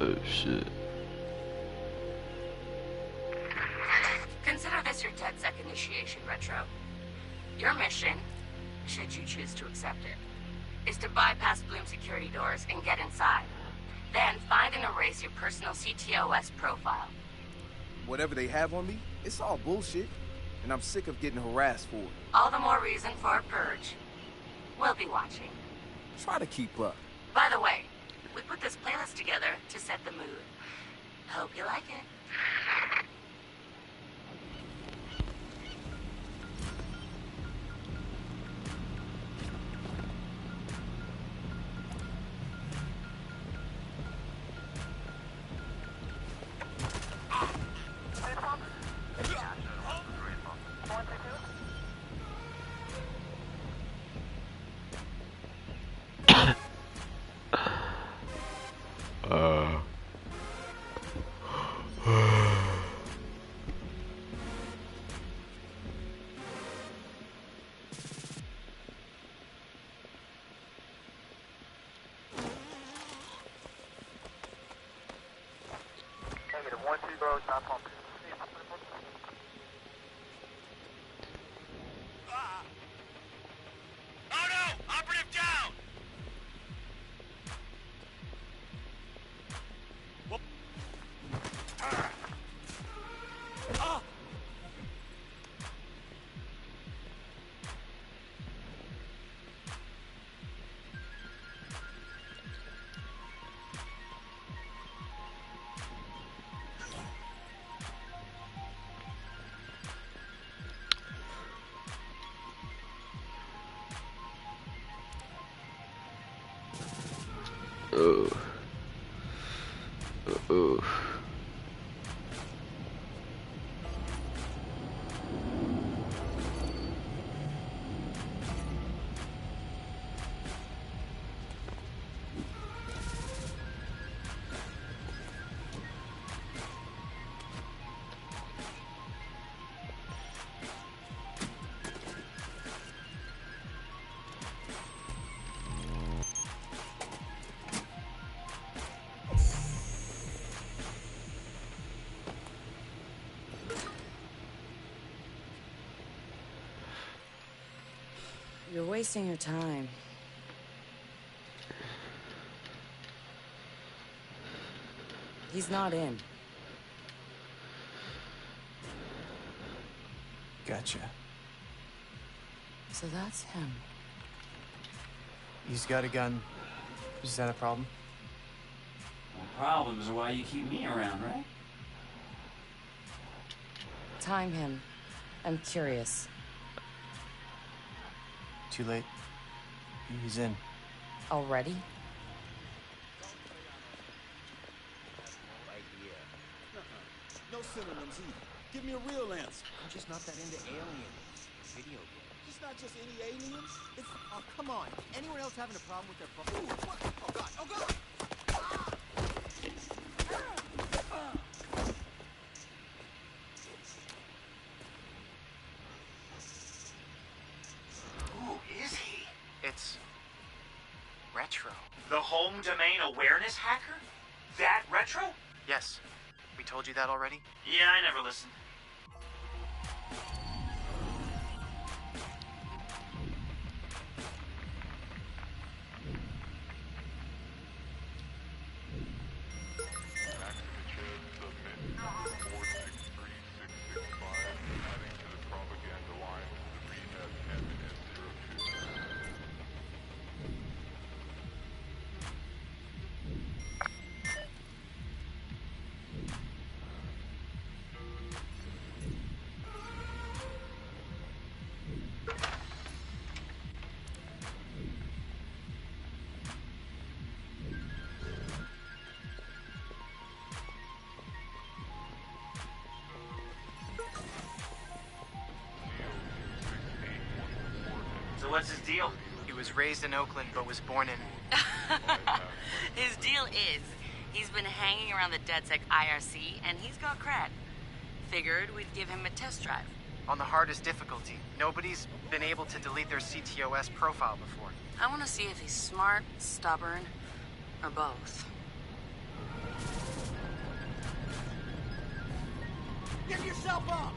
Oh shit. Consider this your DedSec initiation, Retro. Your mission, should you choose to accept it, is to bypass Bloom security doors and get inside. Then find and erase your personal CTOS profile. Whatever they have on me, it's all bullshit. And I'm sick of getting harassed for it. All the more reason for a purge. We'll be watching. Try to keep up. By the way, we put this playlist together to set the mood. Hope you like it. Oh. Oh. You're wasting your time. He's not in. Gotcha. So that's him. He's got a gun. Is that a problem? Well, problems are why you keep me around, right? Time him. I'm curious. Too late. He's in. Already? No synonyms either. Give me a real answer. I'm just not that into aliens. Video games. It's not just any aliens. It's Oh, come on. Anyone else having a problem with their phone? Ooh, what? Oh god! Oh god! Who is he? It's... Retro. The home domain awareness hacker? That Retro? Yes. We told you that already? Yeah, I never listened. So what's his deal? He was raised in Oakland, but was born in... His deal is, he's been hanging around the DedSec IRC, and he's got cred. Figured we'd give him a test drive. On the hardest difficulty. Nobody's been able to delete their CTOS profile before. I want to see if he's smart, stubborn, or both. Give yourself up!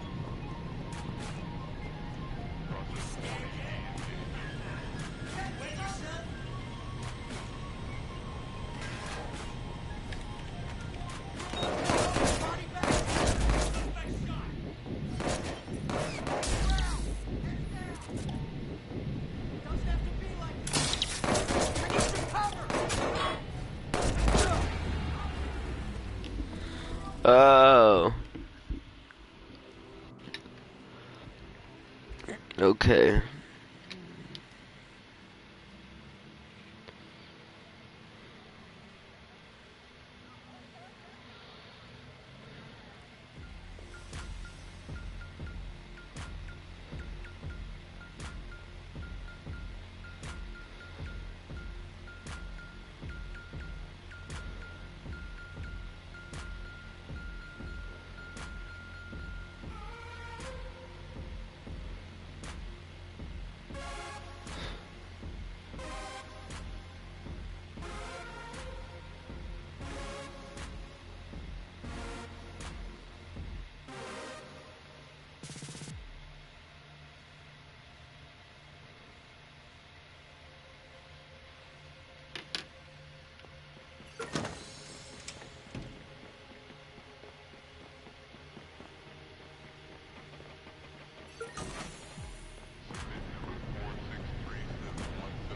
Oh. Okay.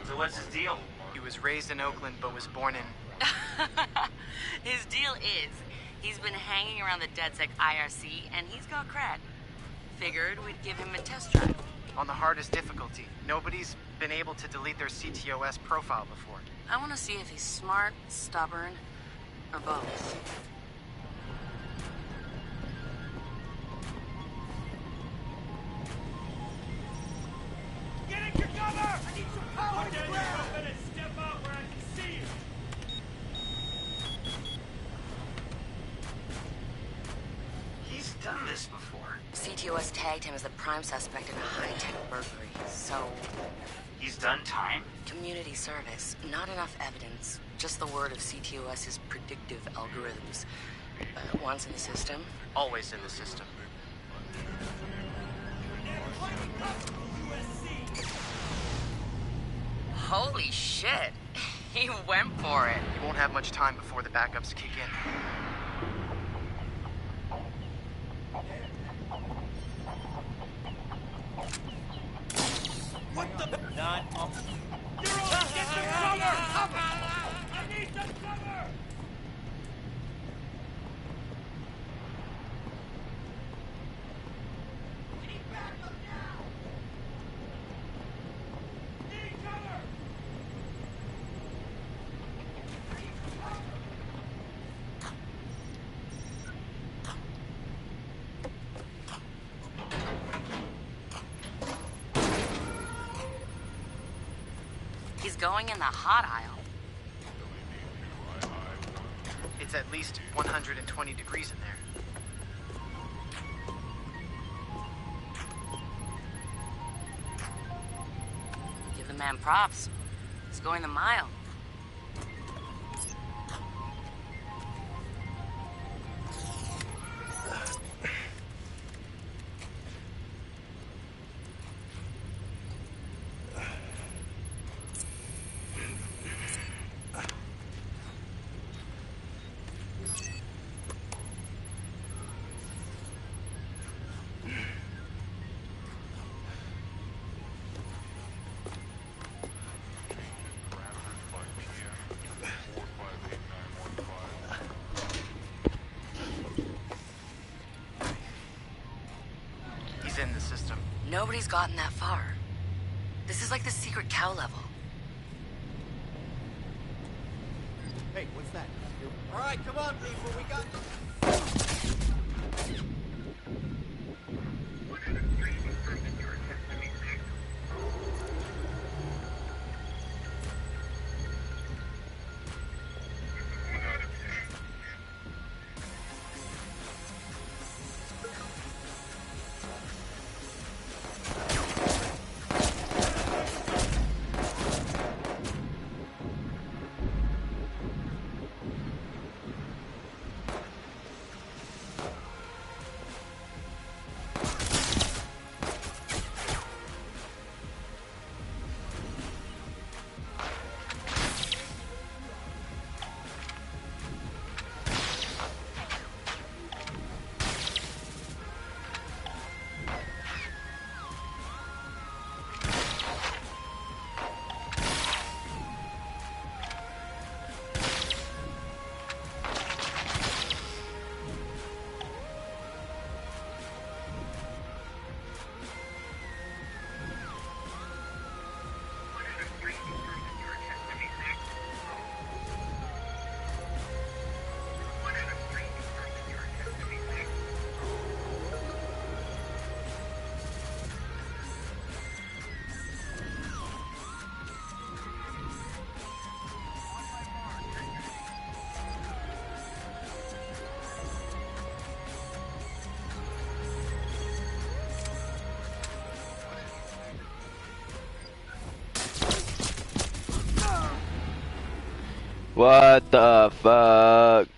So what's his deal? He was raised in Oakland, but was born in... His deal is, he's been hanging around the DedSec IRC, and he's got cred. Figured we'd give him a test drive. on the hardest difficulty. Nobody's been able to delete their CTOS profile before. I want to see if he's smart, stubborn, or both. Get in your cover! I need some power to the ground! Step out where I can see you! He's done this before. CTOS tagged him as the prime suspect in a high-tech burglary, so... He's done time? Community service. Not enough evidence. Just the word of CTOS's predictive algorithms. Once in the system. Always in the system. Holy shit! He went for it. You won't have much time before the backups kick in. What the? Not up. You're on! Get some cover! I need some cover! Need backup now! Need cover! He's going in the hot aisle. It's at least 120 degrees in there. Give the man props. He's going the mile. He's in the system. Nobody's gotten that far. This is like the secret cow level. Hey, what's that? All right, come on, people. We got... What the fuck?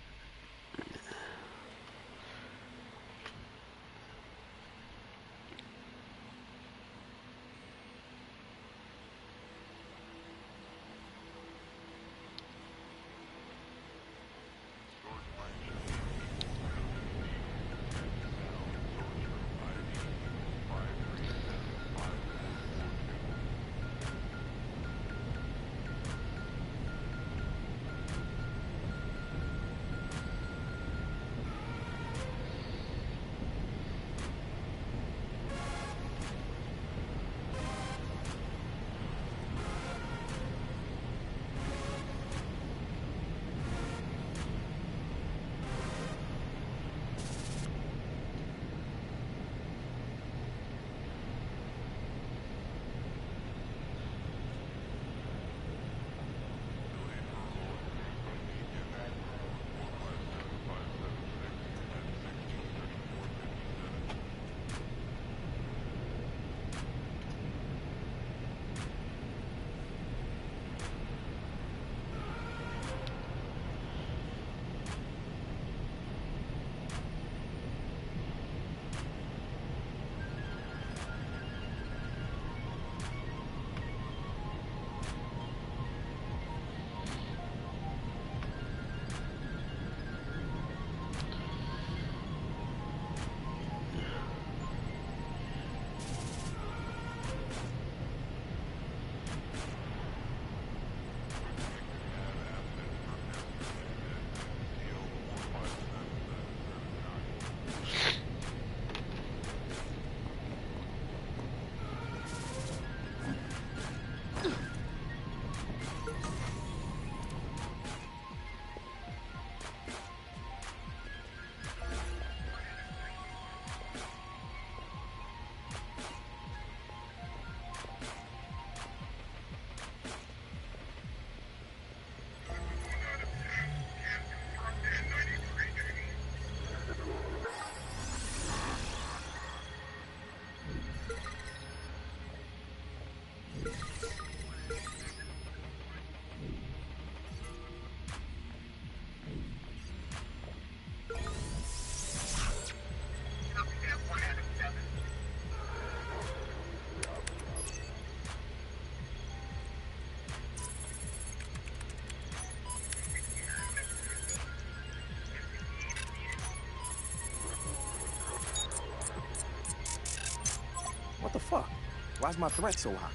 What the fuck? Why's my threat so high?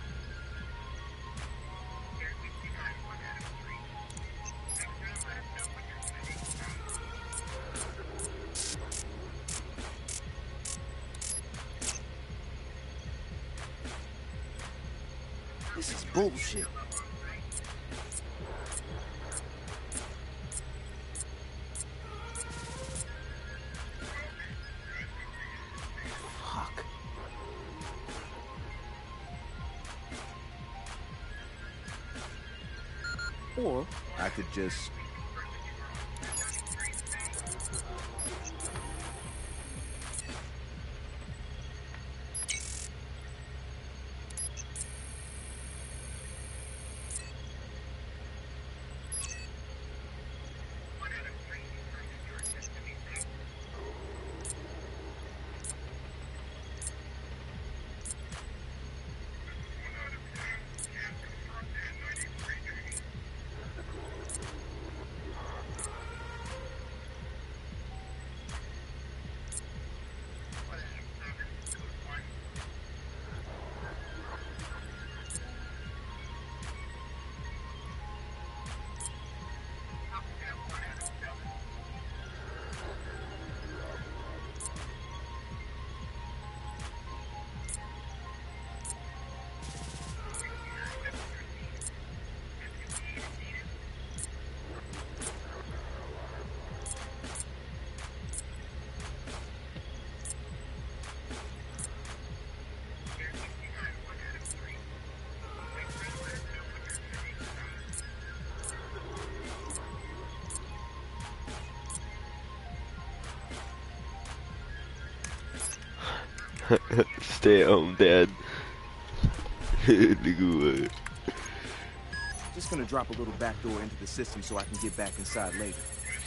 This is bullshit. Fuck. Or I could just... Stay at home, Dad. Nigga, what? Just just gonna drop a little backdoor into the system so I can get back inside later.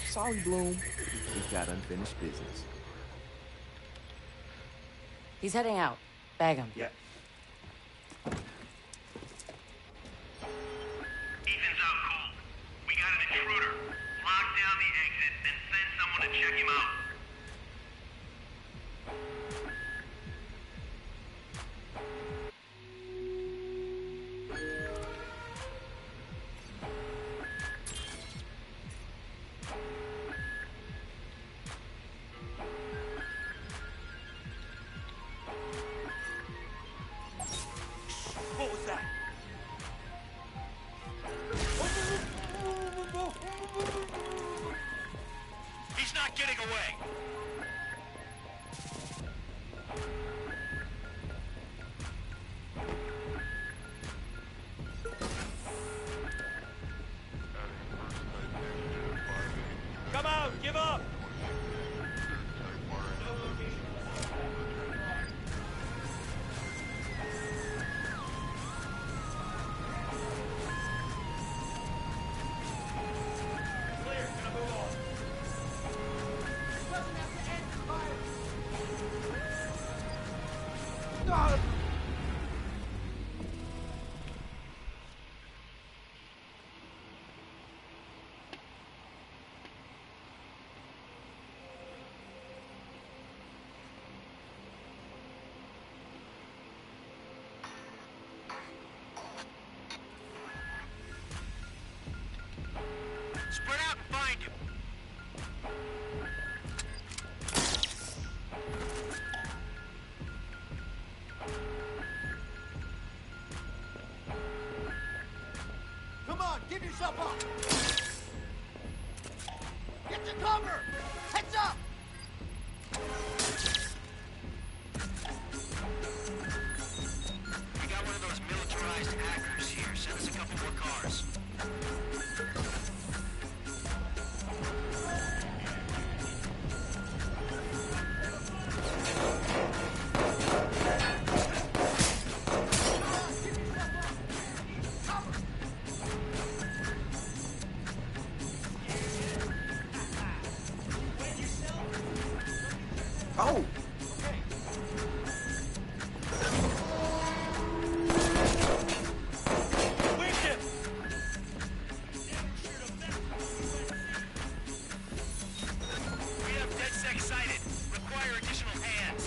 Sorry, Bloom. We've got unfinished business. He's heading out. Bag him. Yeah. Ethan's out cold. We got an intruder. Lock down the exit, then send someone to check him out. What was that? He's not getting away. Come out! Give up! Clear. Gonna move on. Spread out and find him. Come on, give yourself up! Get to cover! Heads up! We got one of those militarized hackers here. Send us a couple more cars. Oh! Winged him! We have DedSec sighted. Require additional hands.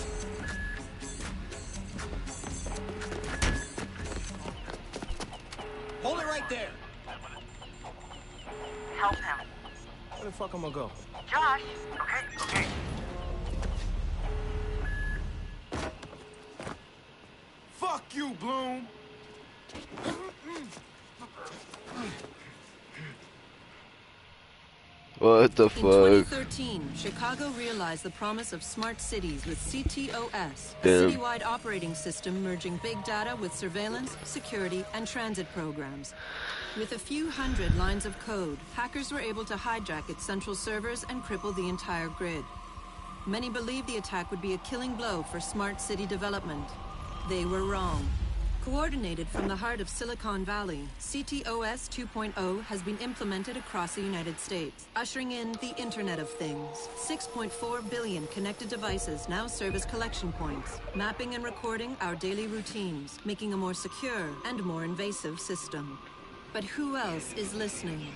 Hold it right there! Help him. Where the fuck I'm gonna go? Josh! Okay. Fuck you, Bloom! What the In fuck? 2013, Chicago realized the promise of smart cities with CTOS, a Damn. citywide operating system merging big data with surveillance, security, and transit programs. With a few hundred lines of code, hackers were able to hijack its central servers and cripple the entire grid. Many believed the attack would be a killing blow for smart city development. They were wrong. Coordinated from the heart of Silicon Valley, CTOS 2.0 has been implemented across the United States, ushering in the Internet of Things. 6.4 billion connected devices now serve as collection points, mapping and recording our daily routines, making a more secure and more invasive system. But who else is listening?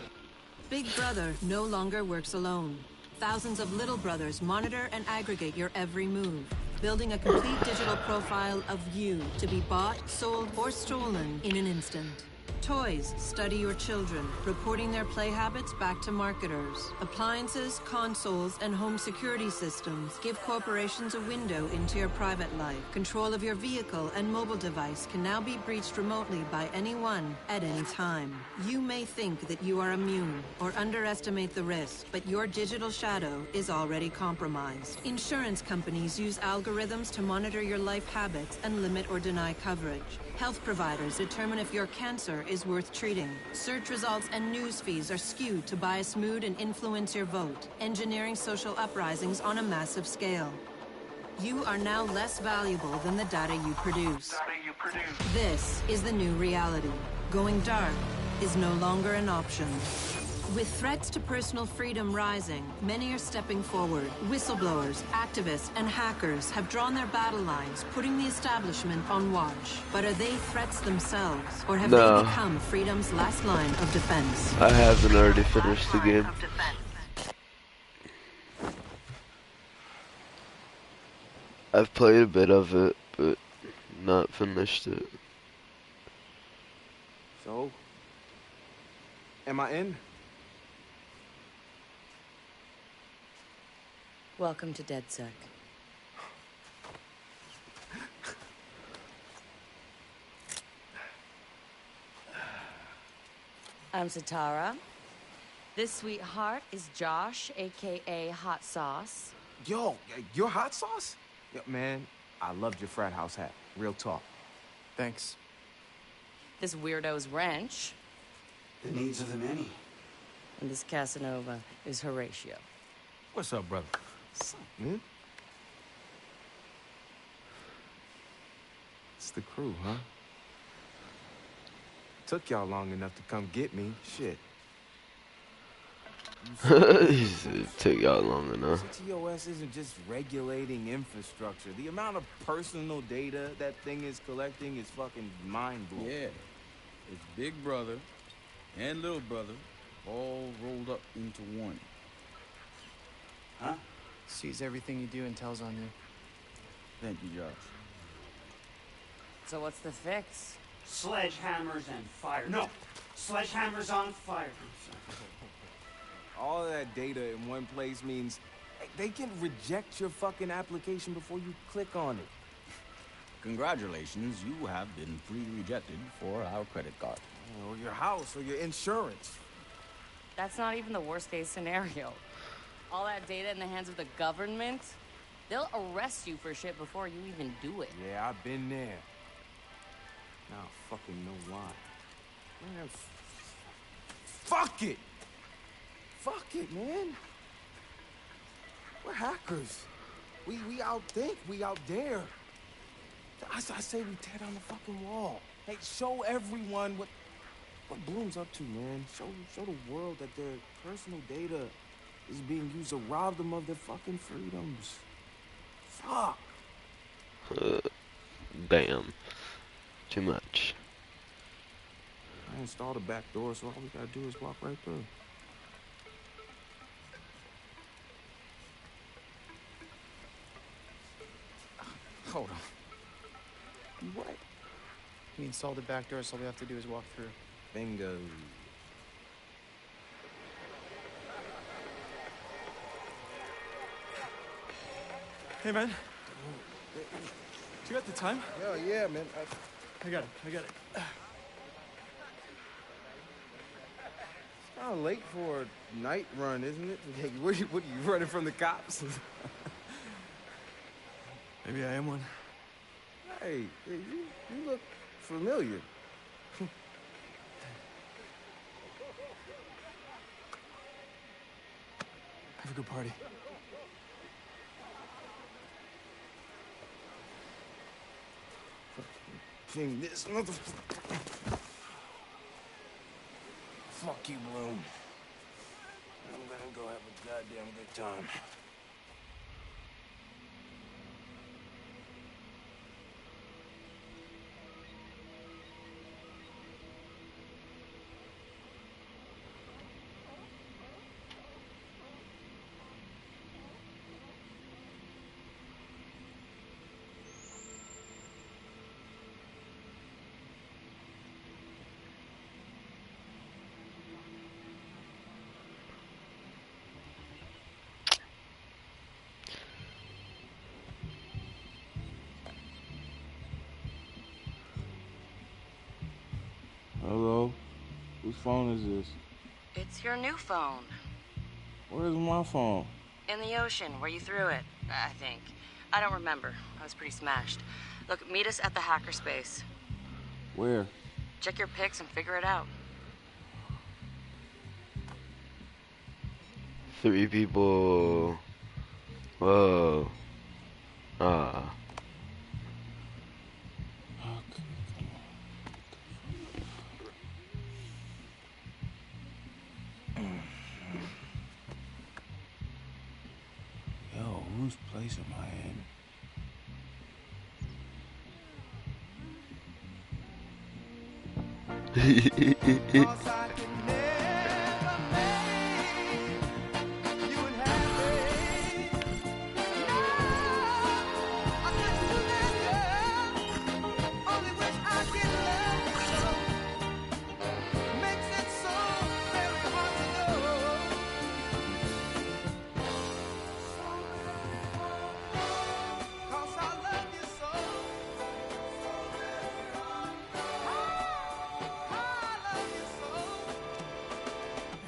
Big Brother no longer works alone. Thousands of little brothers monitor and aggregate your every move, building a complete digital profile of you to be bought, sold, or stolen in an instant. Toys study your children, reporting their play habits back to marketers. Appliances, consoles, and home security systems give corporations a window into your private life. Control of your vehicle and mobile device can now be breached remotely by anyone at any time. You may think that you are immune or underestimate the risk, but your digital shadow is already compromised. Insurance companies use algorithms to monitor your life habits and limit or deny coverage. Health providers determine if your cancer is worth treating. Search results and news feeds are skewed to bias mood and influence your vote, engineering social uprisings on a massive scale. You are now less valuable than the data you produce. This is the new reality. Going dark is no longer an option. With threats to personal freedom rising, many are stepping forward. Whistleblowers, activists, and hackers have drawn their battle lines, putting the establishment on watch. But are they threats themselves, or have they become freedom's last line of defense? I haven't already finished the game. I've played a bit of it, but not finished it. So, am I in? Welcome to DedSec. I'm Satara. This sweetheart is Josh, aka Hot Sauce. Yo, you're Hot Sauce? Yo, man, I loved your frat house hat. Real talk. Thanks. This weirdo's Wrench. The needs of the many. And this Casanova is Horatio. What's up, brother? What's up, man? It's the crew, huh? Took y'all long enough to come get me. Shit. It took y'all long enough. CTOS isn't just regulating infrastructure. The amount of personal data that thing is collecting is fucking mind-blowing. Yeah. It's Big Brother and Little Brother all rolled up into one. Huh? Sees everything you do and tells on you. Thank you, Josh. So what's the fix? Sledgehammers and fire. No! Sledgehammers on fire. All of that data in one place means they can reject your fucking application before you click on it. Congratulations, you have been pre-rejected for our credit card. Or your house, or your insurance. That's not even the worst case scenario. All that data in the hands of the government, they'll arrest you for shit before you even do it. Yeah, I've been there. Now I fucking know why. Man, fuck it! Fuck it, man. We're hackers. We outthink, we out dare. I say we tear down the fucking wall. Hey, show everyone what Bloom's up to, man. Show the world that their personal data is being used to rob them of their fucking freedoms. Fuck. Damn. Too much. I installed a back door, so all we gotta do is walk right through. Hold on. What? We installed the back door, so all we have to do is walk through. Bingo. Hey, man. You got the time? Yeah, man. I got it. It's kind of late for a night run, isn't it? Hey, what are you running from the cops? Maybe I am one. Hey, you look familiar. Have a good party. King, this motherfucker. Fuck you, Bloom. I'm gonna go have a goddamn good time. Hello? Whose phone is this? It's your new phone. Where's my phone? In the ocean, where you threw it, I think. I don't remember. I was pretty smashed. Look, meet us at the hackerspace. Where? Check your pics and figure it out. 3 people. Whoa. Ah. Yo, whose place am I in?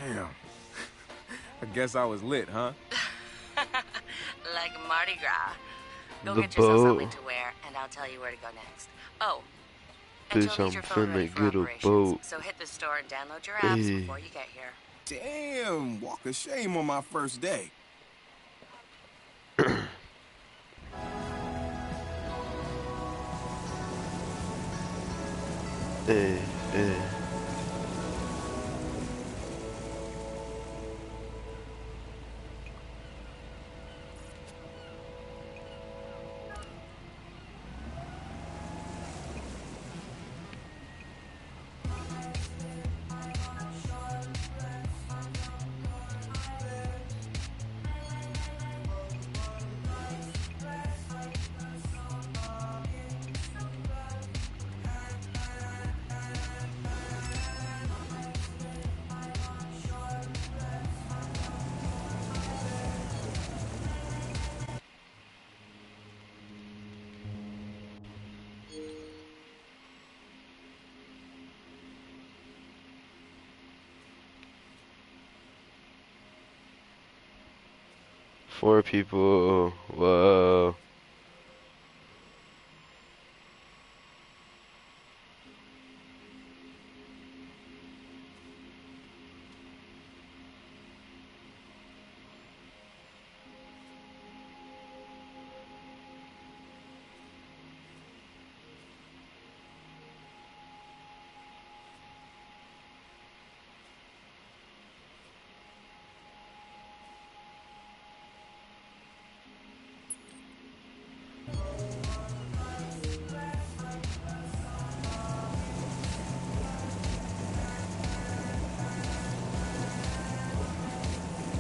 Damn. I guess I was lit, huh? Like Mardi Gras. Go The get yourself boat. something to wear, and I'll tell you where to go next. Oh, and Bitch, you'll I'm need your phone ready finna for get a operations. boat. So hit the store and download your apps Hey. before you get here. Damn, walk of shame on my first day. Hey, hey. Four people. Whoa.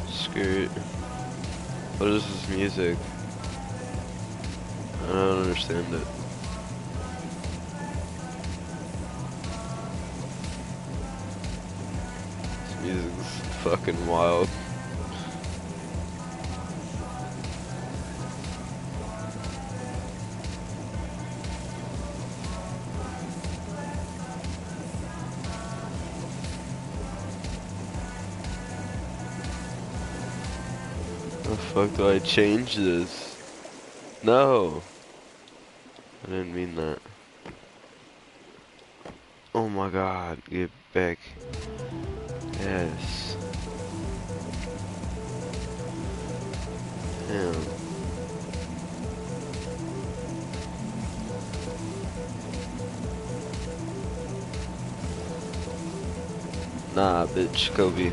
Skirt. What is this music? I don't understand it. This music's fucking wild. The fuck do I change this? No! I didn't mean that. Oh my god, get back. Yes. Damn. Nah, bitch, Kobe.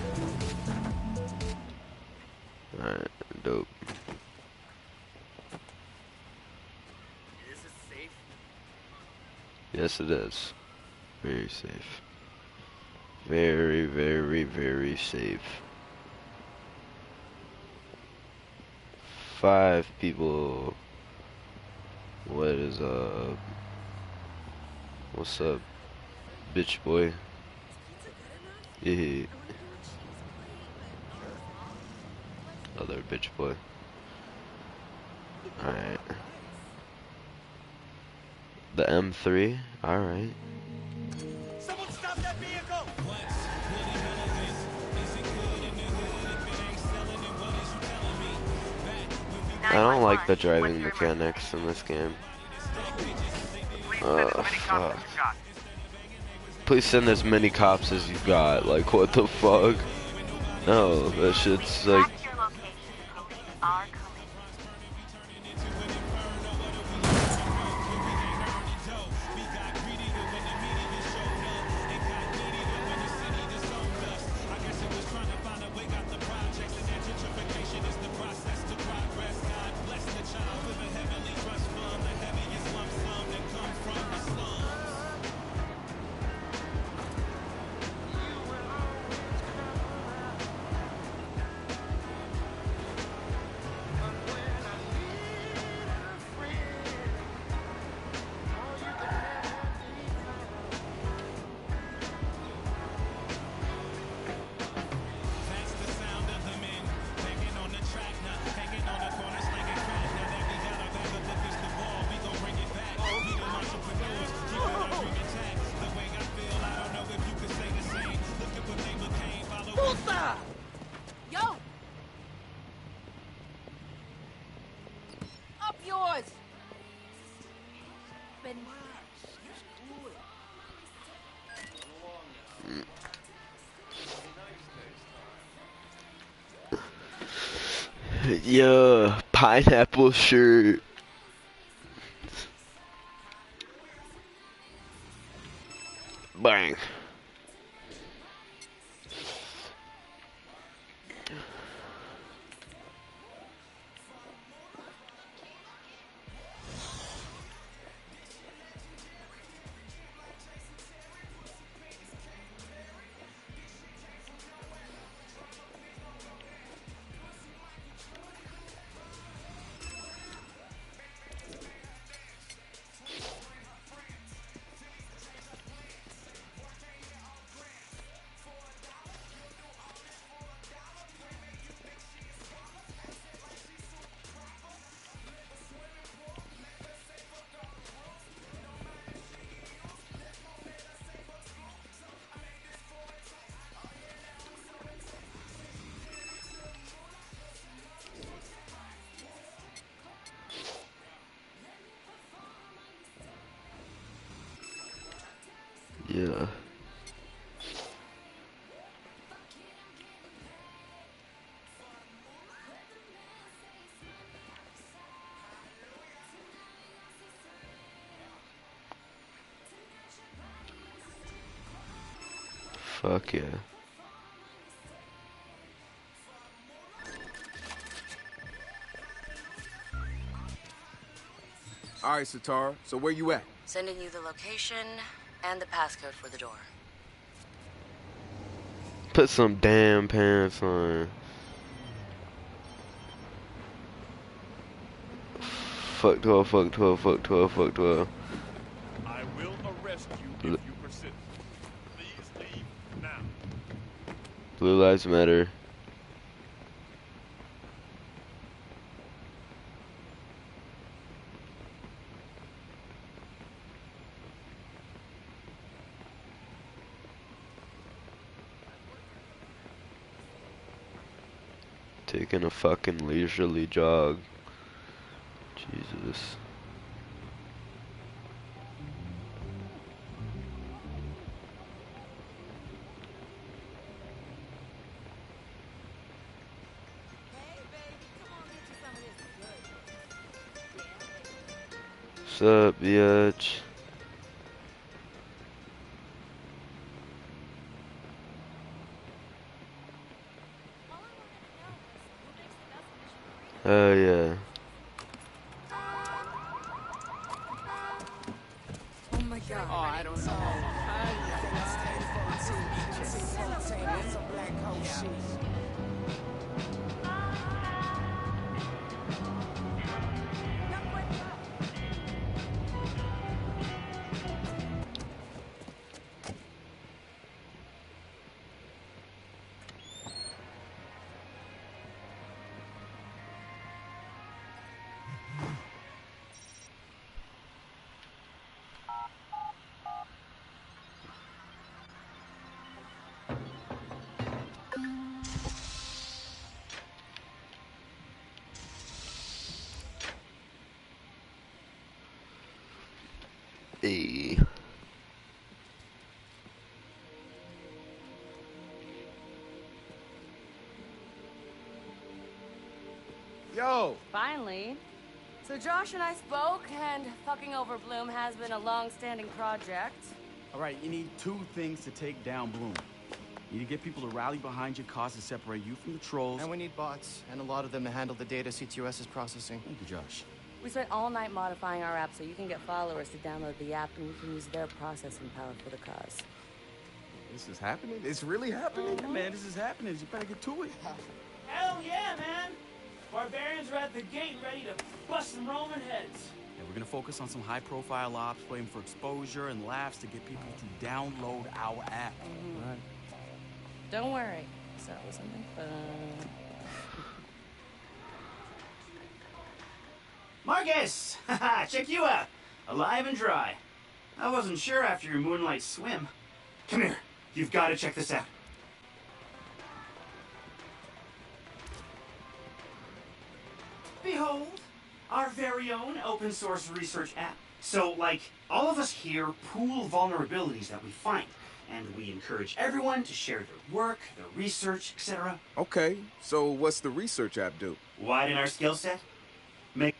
Alright, dope. Is it safe? Yes, it is. Very safe. Very, very, very safe. 5 people. What is up? What's up, bitch boy? Yeah. Other bitch boy. Alright. The M3? Alright. Someone stop that vehicle! I don't like the driving mechanics in this game. Fuck. Please send as many cops as you got. Like, what the fuck? No, that shit's like... Yeah, pineapple shirt. Bang. Yeah. Fuck yeah. All right, Satara. So where you at? Sending you the location and the passcode for the door. Put some damn pants on. Fuck 12, fuck 12, fuck 12, fuck 12. I will arrest you if you persist. Please leave now. Blue Lives Matter. Taking a fucking leisurely jog. Jesus. What's up, bitch? Oh yeah. Oh my god. Oh, I don't know. Hey. Yo! Finally. So Josh and I spoke, and fucking over Bloom has been a long-standing project. All right, you need two things to take down Bloom. You need to get people to rally behind your cause to separate you from the trolls. And we need bots, and a lot of them to handle the data CTOS is processing. Thank you, Josh. We spent all night modifying our app so you can get followers to download the app, and we can use their processing power for the cause. This is happening? It's really happening? Yeah, man, this is happening. You better get to it. Hell yeah, man! Barbarians are at the gate ready to bust some Roman heads. Yeah, we're gonna focus on some high-profile ops, playing for exposure and laughs to get people to download our app. Mm-hmm. Right. Don't worry. So something fun. Marcus! Haha, check you out. Alive and dry. I wasn't sure after your moonlight swim. Come here. You've got to check this out. Behold, our very own open source research app. So, like, all of us here pool vulnerabilities that we find. and we encourage everyone to share their work, their research, etc. Okay, so what's the research app do? Widen our skill set. Make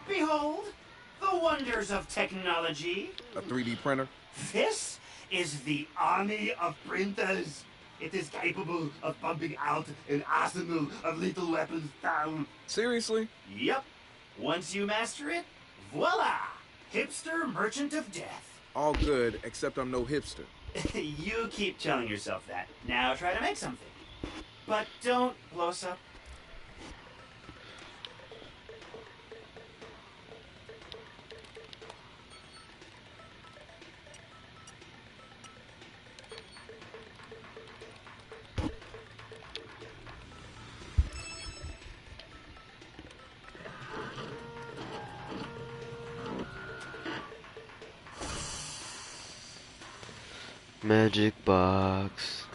Behold, the wonders of technology. A 3D printer? This is the army of printers. It is capable of pumping out an arsenal of lethal weapons down. Seriously? Yep. Once you master it, voila! Hipster merchant of death. All good, except I'm no hipster. You keep telling yourself that. Now try to make something. But don't blow us up. Magic box.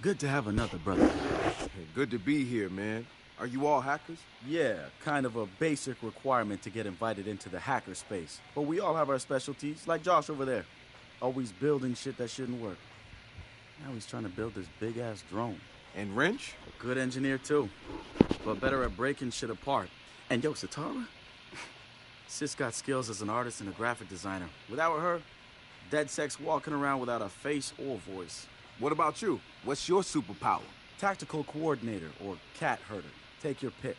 Good to have another brother. Hey, good to be here, man. Are you all hackers? Yeah, kind of a basic requirement to get invited into the hacker space. But we all have our specialties, like Josh over there. Always building shit that shouldn't work. Now he's trying to build this big-ass drone. And Wrench? A good engineer, too. But better at breaking shit apart. And yo, Satara? Sis got skills as an artist and a graphic designer. Without her, DedSec's walking around without a face or voice. What about you? What's your superpower? Tactical coordinator, or cat herder. Take your pick.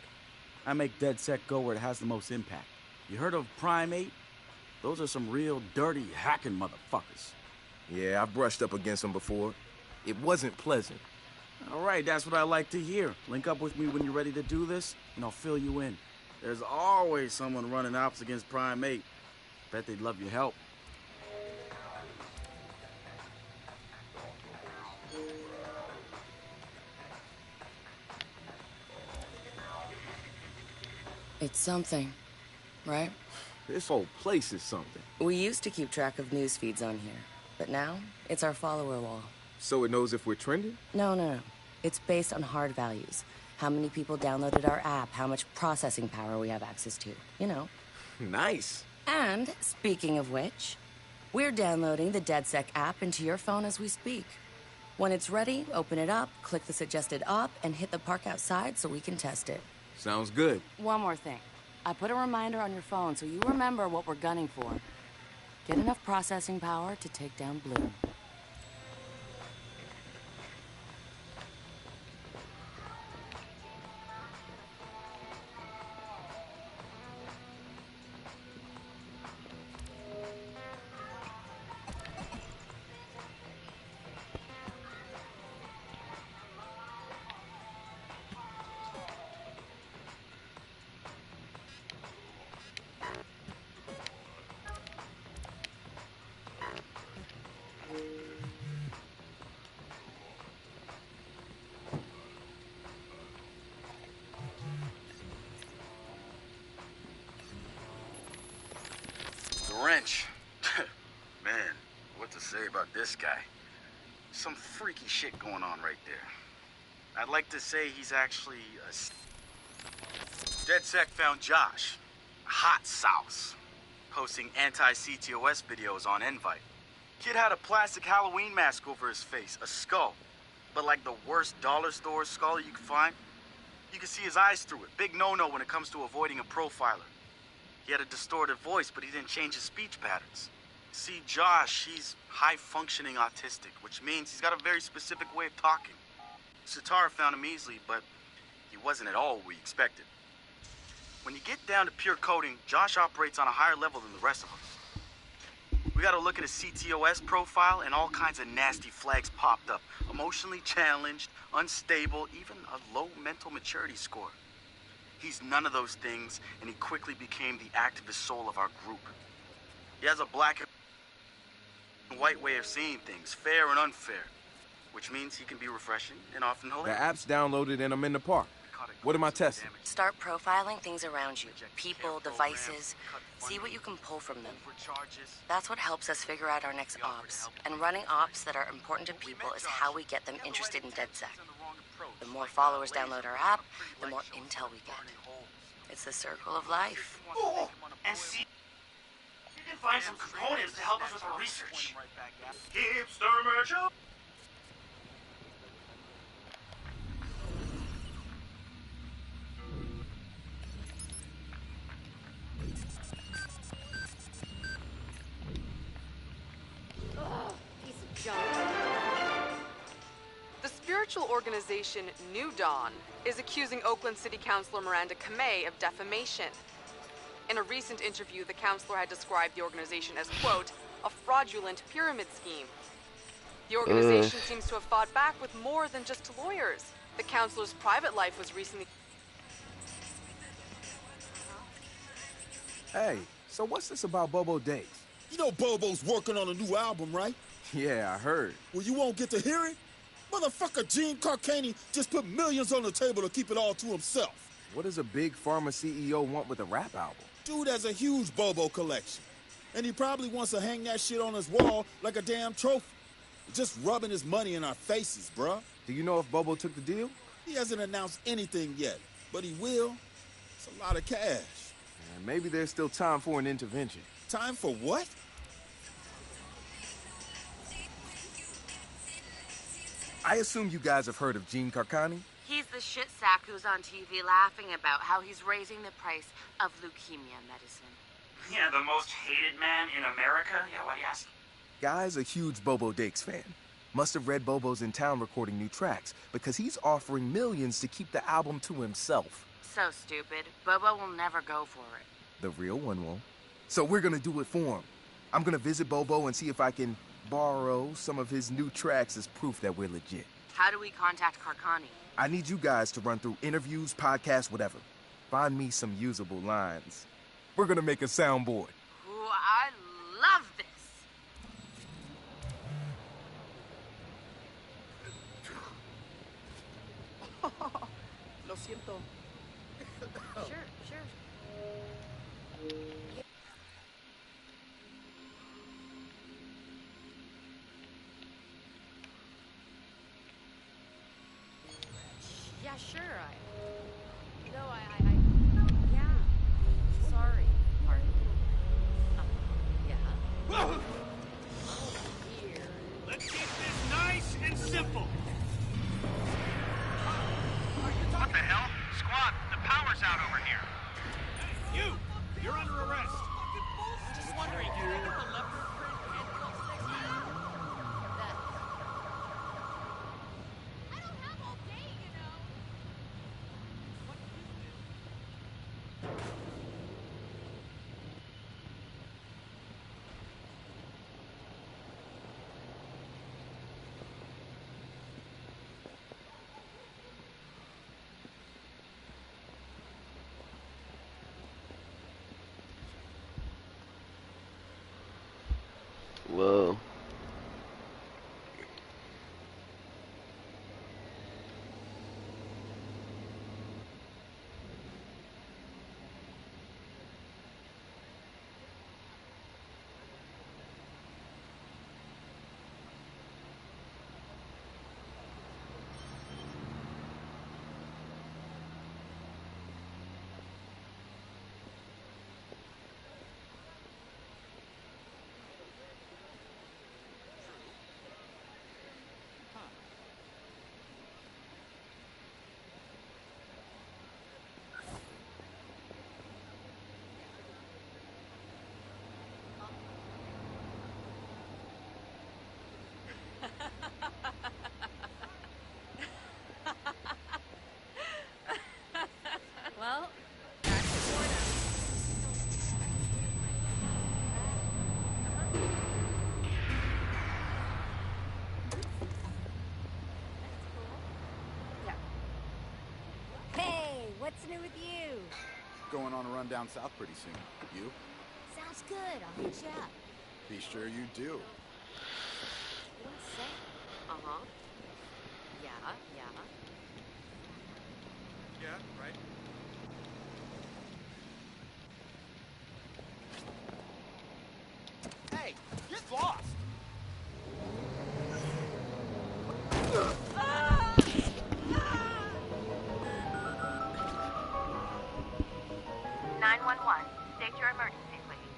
I make DedSec go where it has the most impact. You heard of Prime 8? Those are some real dirty hacking motherfuckers. Yeah, I've brushed up against them before. It wasn't pleasant. All right, that's what I like to hear. Link up with me when you're ready to do this, and I'll fill you in. There's always someone running ops against Prime 8. Bet they'd love your help. It's something, right? This whole place is something. We used to keep track of news feeds on here. But now, it's our follower wall. So it knows if we're trending? No. It's based on hard values. How many people downloaded our app, how much processing power we have access to, you know. Nice. And, speaking of which, we're downloading the DedSec app into your phone as we speak. When it's ready, open it up, click the suggested op, and hit the park outside so we can test it. Sounds good. One more thing. I put a reminder on your phone so you remember what we're gunning for. Get enough processing power to take down Bloom. Wrench. Man, what to say about this guy? Some freaky shit going on right there. I'd like to say he's actually a... DedSec found Josh, hot sauce, posting anti-CTOS videos on Invite. Kid had a plastic Halloween mask over his face, a skull. But like the worst dollar store skull you could find. You can see his eyes through it. Big no-no when it comes to avoiding a profiler. He had a distorted voice, but he didn't change his speech patterns. See, Josh, he's high-functioning autistic, which means he's got a very specific way of talking. Sitara found him easily, but he wasn't at all what we expected. When you get down to pure coding, Josh operates on a higher level than the rest of us. We gotta look at his CTOS profile, and all kinds of nasty flags popped up. Emotionally challenged, unstable, even a low mental maturity score. He's none of those things, and he quickly became the activist soul of our group. He has a black and white way of seeing things, fair and unfair, which means he can be refreshing and often The hilarious. app's downloaded and I'm in the park. What am I testing? Start profiling things around you. People, devices. See what you can pull from them. That's what helps us figure out our next ops. And running ops that are important to people is how we get them interested in DedSec. The more followers download our app, the more intel we get. It's the circle of life. Ooh, and see, you can find some components to help us with our research. Hipster merchant. Piece of junk. The spiritual organization New Dawn is accusing Oakland City Councilor Miranda Kamei of defamation. In a recent interview, the councilor had described the organization as, quote, a fraudulent pyramid scheme. The organization seems to have fought back with more than just lawyers. The councilor's private life was recently... Hey, so what's this about Bobo Days? You know Bobo's working on a new album, right? Yeah, I heard. Well, you won't get to hear it? Motherfucker Gene Carcani just put millions on the table to keep it all to himself. What does a big pharma CEO want with a rap album? Dude has a huge Bobo collection. And he probably wants to hang that shit on his wall like a damn trophy. Just rubbing his money in our faces, bruh. Do you know if Bobo took the deal? He hasn't announced anything yet, but he will. It's a lot of cash. And maybe there's still time for an intervention. Time for what? I assume you guys have heard of Gene Carcani? He's the shit sack who's on TV laughing about how he's raising the price of leukemia medicine. Yeah, the most hated man in America? Yeah, why do you ask? Guy's a huge Bobo Dakes fan. Must have read Bobo's in town recording new tracks, because he's offering millions to keep the album to himself. So stupid. Bobo will never go for it. The real one won't. So we're gonna do it for him. I'm gonna visit Bobo and see if I can borrow some of his new tracks as proof that we're legit. How do we contact Carcani? I need you guys to run through interviews, podcasts, whatever. Find me some usable lines. We're gonna make a soundboard. Ooh, I love this. Lo siento. Sure. Yeah, sure. Yeah. Sorry. Pardon. Yeah. Weird. Let's keep this nice and simple. What the hell? Squad, the power's out over here. Hey, you! You're under arrest. Just wondering, do you think the leopard print handcuffs next time? That. I don't have all day, you know. Whoa. Well, back to Florida. Hey, what's new with you? Going on a run down south pretty soon. You? Sounds good. I'll hit you up. Be sure you do. You don't say. Uh-huh. Yeah. Yeah, right. Hey, get lost! 911. State your emergency, please.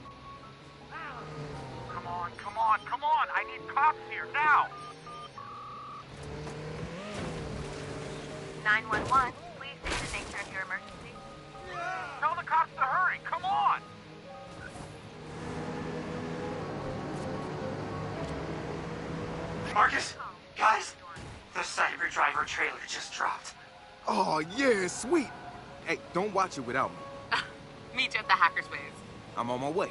Come on! I need cops here, now! 911. Please state the nature of your emergency. Tell the cops to hurry, come on! Marcus, guys, the Cyber Driver trailer just dropped. Oh, yeah, sweet. Hey, don't watch it without me. Meet you at the Hacker's Ways. I'm on my way.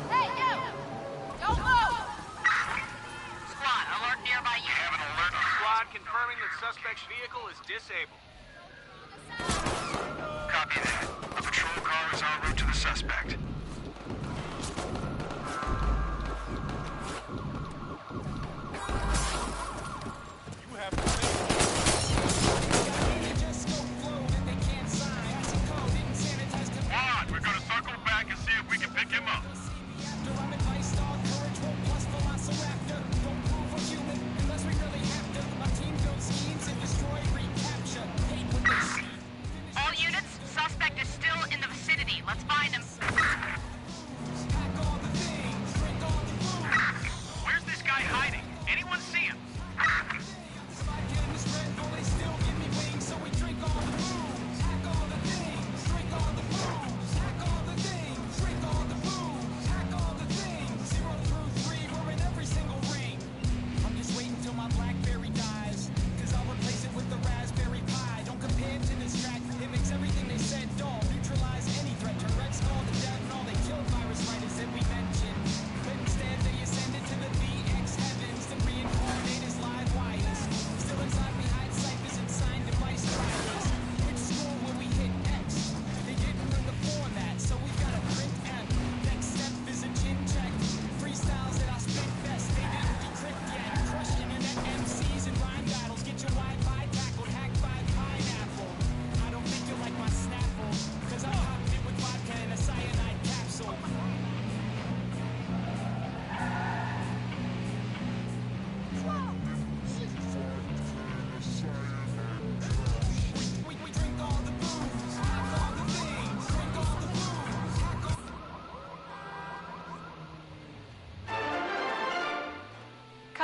Hey, you! Don't move! Squad, alert nearby you. Have an alert. Squad confirming that suspect's vehicle is disabled. Copy that. A patrol car is en route to the suspect. You have to think. Squad, we're gonna circle back and see if we can pick him up. All units, suspect is still in the vicinity. Let's find him.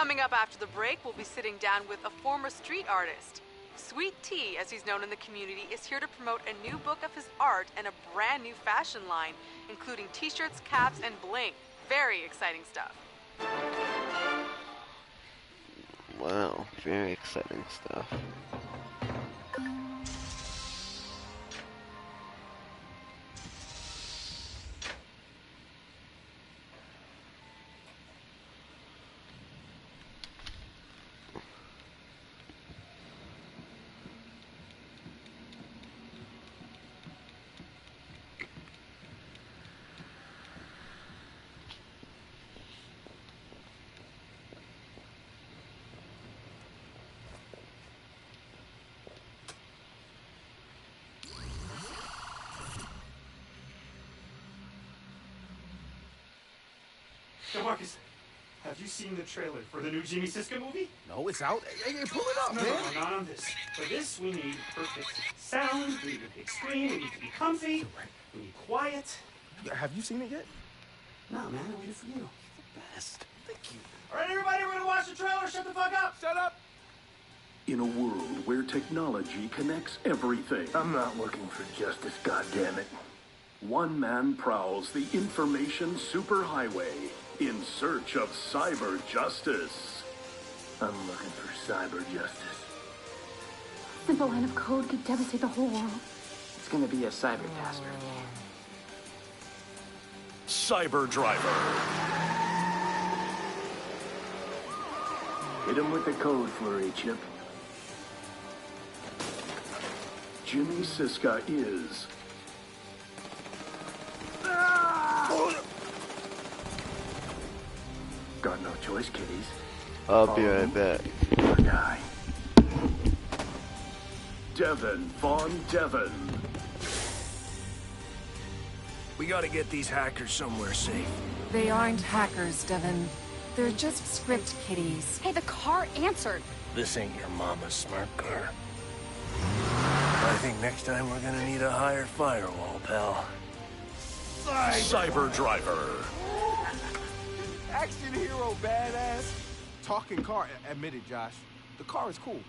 Coming up after the break, we'll be sitting down with a former street artist. Sweet Tea, as he's known in the community, is here to promote a new book of his art and a brand new fashion line, including t-shirts, caps, and bling. Very exciting stuff. Wow, very exciting stuff. So Marcus, have you seen the trailer for the new Jimmy Siska movie? No, it's out. Hey, pull it up, No, man. no, not on this. For this, we need perfect sound, we need a big screen, we need to be comfy, we need quiet. Have you seen it yet? No, man, I waited for you. Best. Thank you. All right, everybody, we're gonna watch the trailer. Shut the fuck up. Shut up. In a world where technology connects everything. I'm not looking for justice, goddammit. One man prowls the information superhighway in search of cyber justice. I'm looking for cyber justice. Simple line of code could devastate the whole world. It's gonna be a cyber catastrophe. Cyber Driver. Hit him with the code flurry, Chip. Jimmy Siska is... Got no choice, kiddies. I'll be right back. Or die. Devin Von Devin. We gotta get these hackers somewhere safe. They aren't hackers, Devin. They're just script kiddies. Hey, the car answered. This ain't your mama's smart car. I think next time we're gonna need a higher firewall, pal. Cyber Driver. Action hero, badass. Talking car. Admit it, Josh. The car is cool.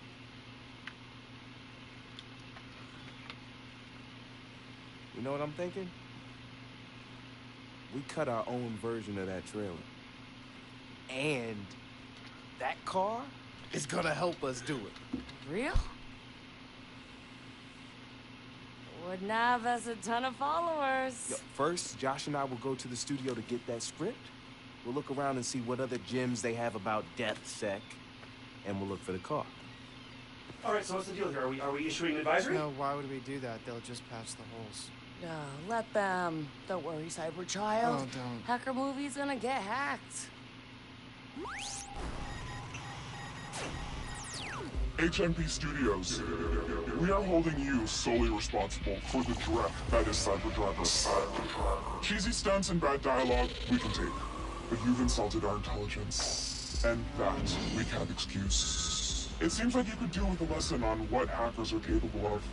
You know what I'm thinking? We cut our own version of that trailer. And that car is gonna help us do it. Real? Wouldn't have us a ton of followers. Yo, first, Josh and I will go to the studio to get that script. We'll look around and see what other gems they have about DeathSec, and we'll look for the car. All right, so what's the deal here? Are we issuing an advisory? No, why would we do that? They'll just patch the holes. No, let them. Don't worry, Cyberchild. Oh, don't. Hacker movie's gonna get hacked. HMP Studios. We are holding you solely responsible for the draft that is Cyber Driver. Cheesy stunts and bad dialogue, we can take. But you've insulted our intelligence, and that we can't excuse. It seems like you could do with a lesson on what hackers are capable of.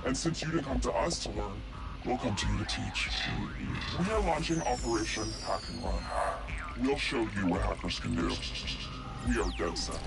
And since you didn't come to us to learn, we'll come to you to teach. We are launching Operation Hack and Run. We'll show you what hackers can do. We are DeadSec.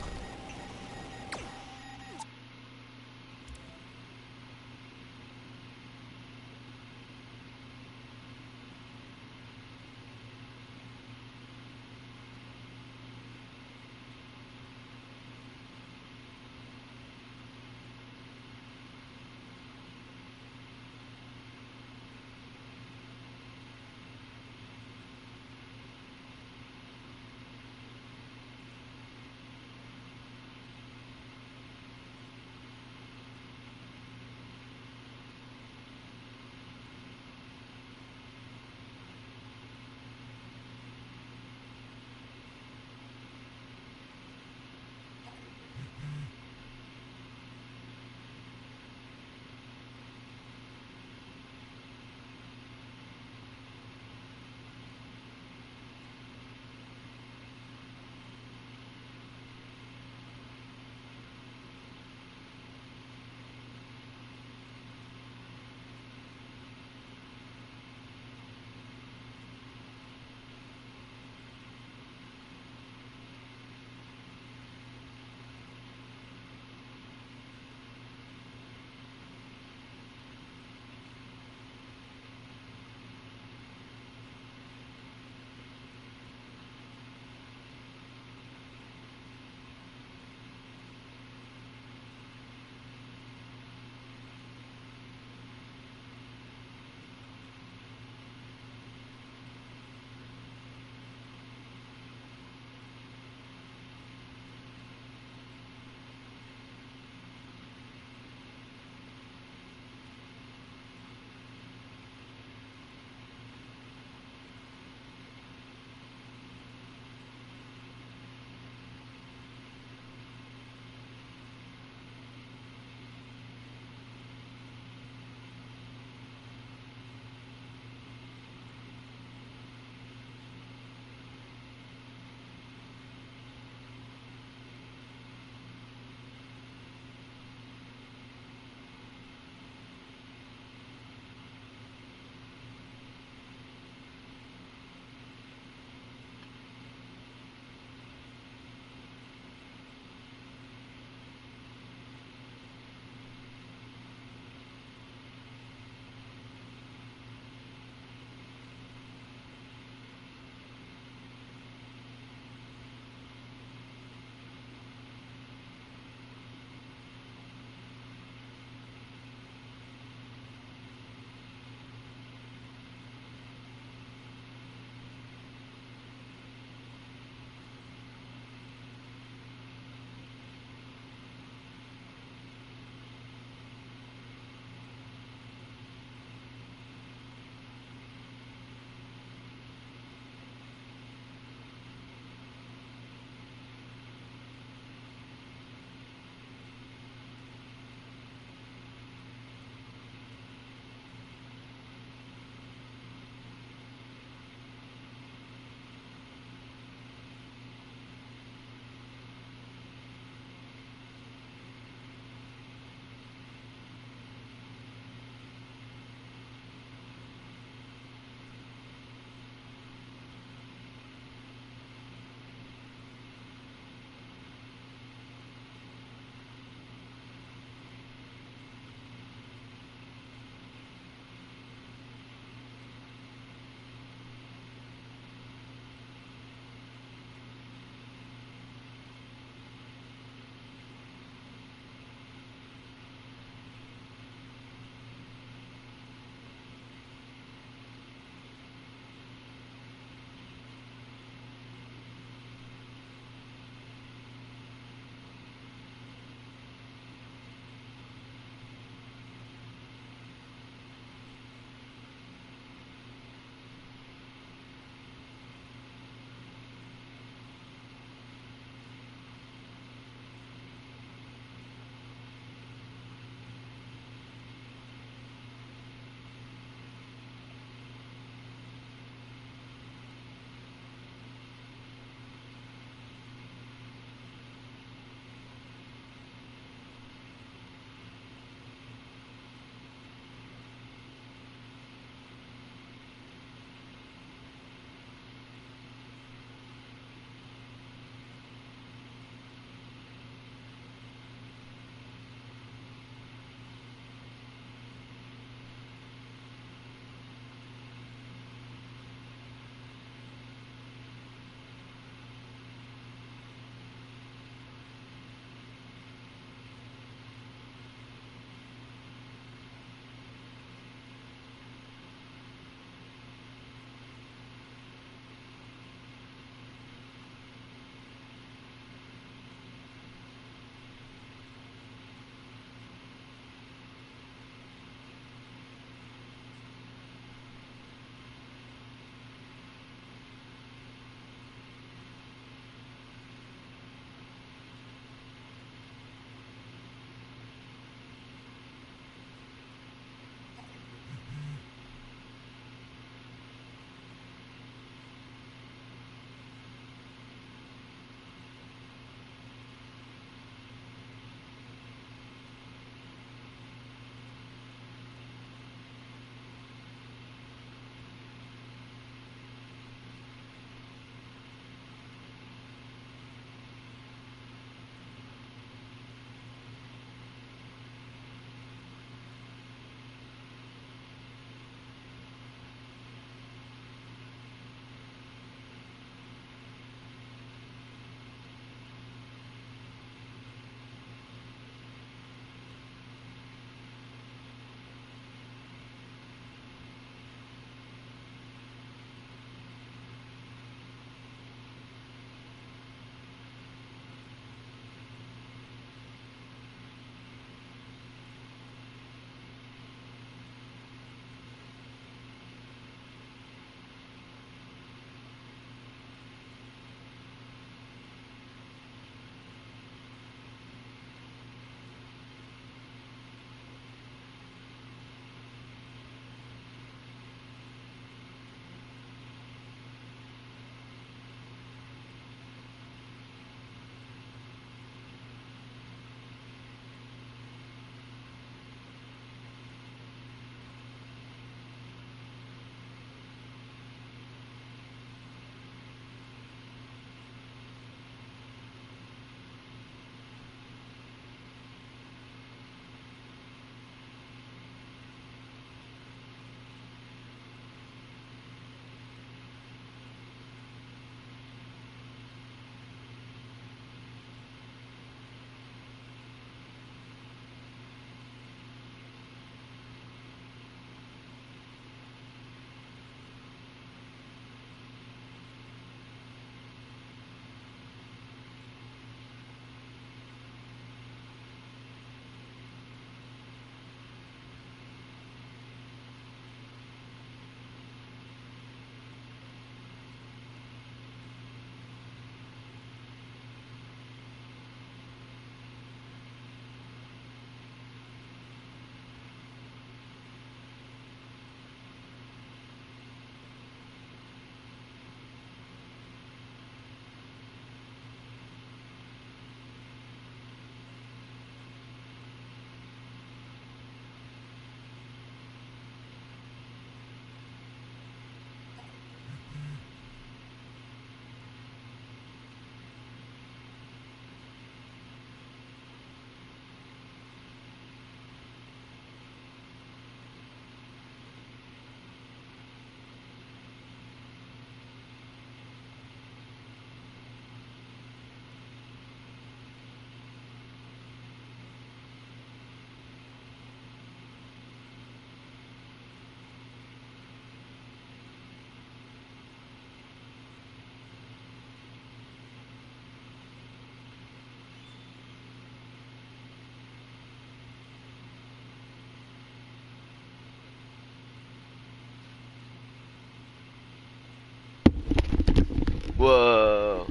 Whoa.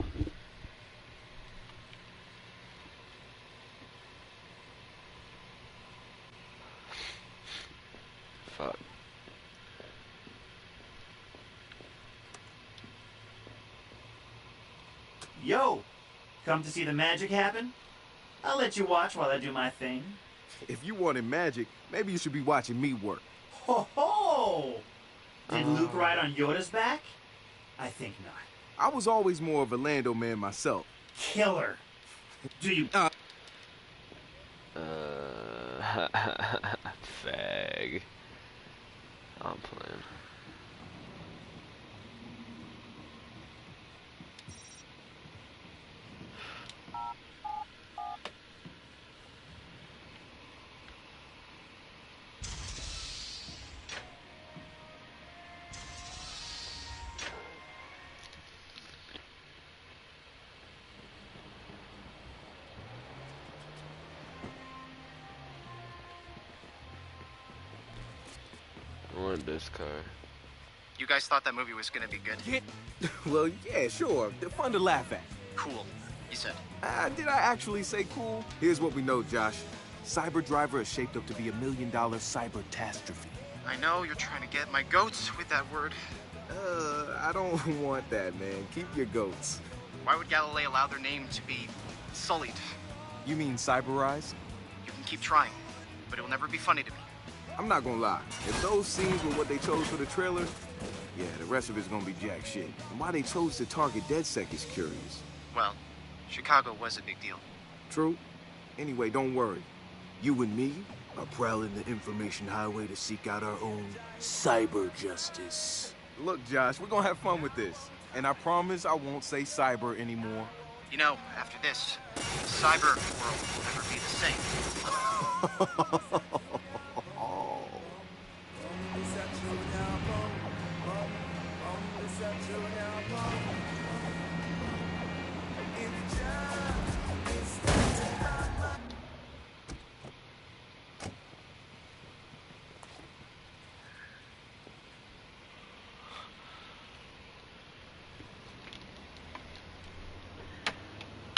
Fuck. Yo, come to see the magic happen? I'll let you watch while I do my thing. If you wanted magic, maybe you should be watching me work. Ho ho! Did Luke ride on Yoda's back? I think not. I was always more of a Lando man myself. Killer. Do you... Fag. I'm playing. I want this car. You guys thought that movie was gonna be good? Well, yeah, sure. They're fun to laugh at. Cool, you said. Did I actually say cool? Here's what we know, Josh. Cyber Driver is shaped up to be $1 million cyber-tastrophe. I know you're trying to get my goats with that word. I don't want that, man. Keep your goats. Why would Galilei allow their name to be sullied? You mean cyberized? You can keep trying, but it will never be funny to me. I'm not gonna lie. If those scenes were what they chose for the trailer, yeah, the rest of it's gonna be jack shit. And why they chose to target DedSec is curious. Well, Chicago was a big deal. True. Anyway, don't worry. You and me are prowling the information highway to seek out our own cyber justice. Look, Josh, we're gonna have fun with this. And I promise I won't say cyber anymore. You know, after this, the cyber world will never be the same.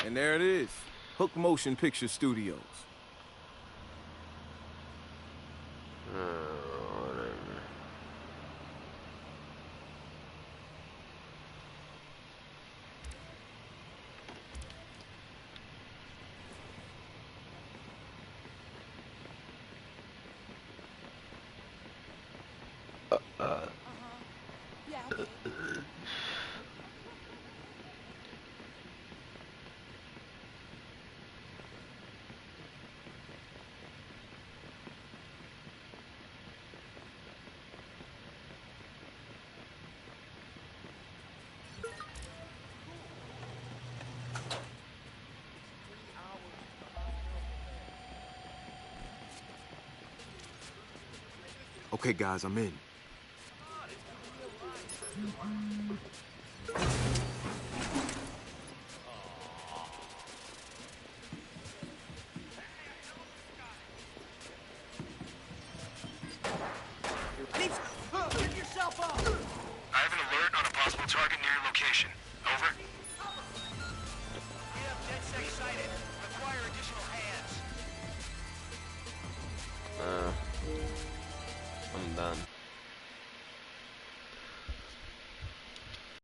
And there it is. Hook Motion Picture Studios. Whatever. Okay, guys, I'm in.